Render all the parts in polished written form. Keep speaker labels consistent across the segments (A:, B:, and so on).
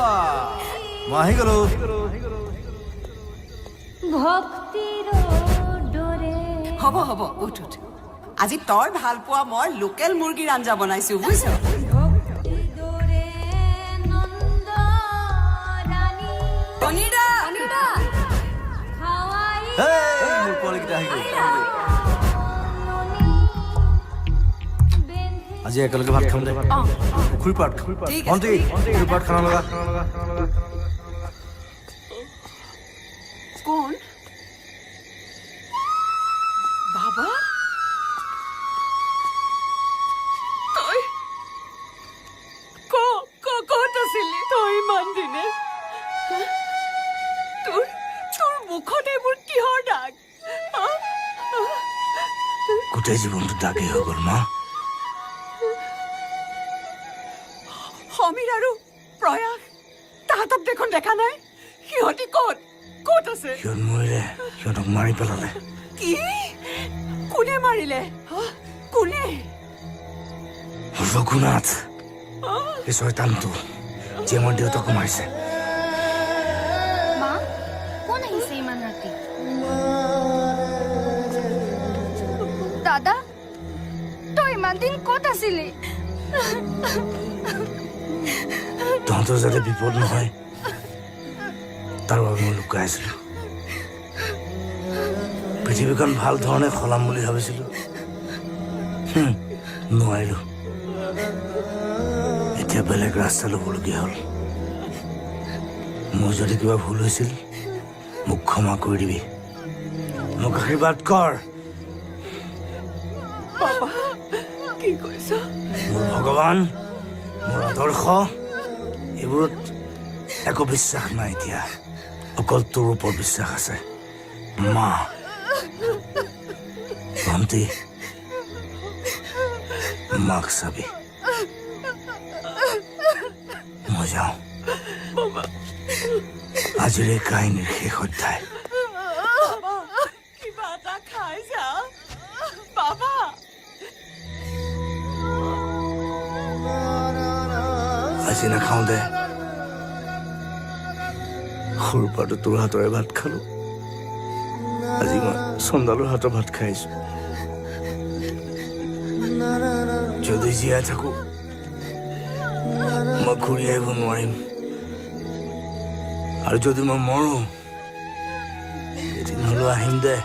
A: মই আহি গলো
B: ভক্তিৰ দৰে
C: হ'ব হ'ব উঠ উঠ আজি তই ভাল পোৱা মই লোকেল মুৰ্গীৰ আঞ্জা বনাইছো বুজিছ
B: ভক্তিৰ দৰে নন্দ ৰাণী
C: অনিদা
B: খাৱাই
A: মোৰ পোৱালিকেইটা আহি গ'ল আজি একেলগে ভাত খাম দে পুখুৰী পাৰত
C: ঠিক আছে।
A: ভণ্টি পুখুৰী পাৰত খানা লগা
C: কোন বাবা তই ক'ত আছিলি তই ইমান দিনে তোৰ মুখত এইবোৰ কিহৰ দাগ
A: গোটেই জীৱনটো দাগেই হৈ গ'ল মা
C: সমীৰ আৰু প্ৰয়াস তাহাঁতক দেখোন দেখা নাই সিহঁতি ক'ত আছে
A: সিহঁত মৰিলে সিহঁতক মাৰি পেলালে
C: কি কোনে মাৰিলে কোনে
A: ৰঘুনাথ এই শয়তানটো যে আমাৰ দেউতাকো মাৰিছে
B: মা কোন আহিছে ইমান ৰাতি দাদা তই ইমান দিন ক'ত আছিলি
A: তহঁতৰ যাতে বিপদ নহয় তাৰ বাবে মই লুকাই আছিলো পৃথিৱীখন ভাল ধৰণে সলাম বুলি ভাবিছিলো নোৱাৰিলো এতিয়া বেলেগ ৰাস্তা ল'বলগীয়া হ'ল মোৰ যদি কিবা ভুল হৈছিল মোক ক্ষমা কৰি দিবি মোক আশীৰ্বাদ কৰ
C: কি কৈছ
A: মোৰ ভগৱান মোৰ আদৰ্শ এইবোৰত একো বিশ্বাস নাই এতিয়া অকল তোৰ ওপৰত বিশ্বাস আছে মা ভণ্টি মাক চাবি মই যাওঁ আজিৰ এই কাহিনীৰ শেষ অধ্যায়
C: কিবা এটা খাই যা বাবা
A: আজি নাখাওঁ দে সৰুৰ পৰাতো তোৰ হাতৰে ভাত খালো আজি মই চন্দালৰ হাতৰ ভাত খাইছো যদি জীয়াই থাকো মই ঘূৰি আহিব নোৱাৰিম আৰু যদি মই মৰো এদিন হলেও আহিম দে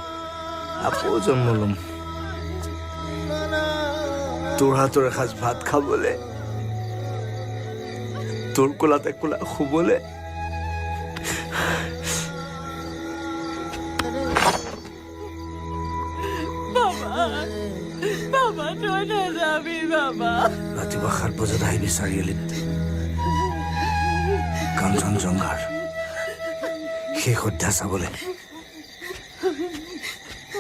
A: আকৌ জন্ম লম তোৰ হাতৰ এসাঁজ ভাত খাবলে তোৰ কোলাতে কোলা শুবলে
C: বাবা তই নাযাবি বাবা
A: ৰাতিপুৱা 7 বজাত আহিবি চাৰিআলিত কাঞ্চনজংঘাৰ শেষ অধ্যায় চাবলে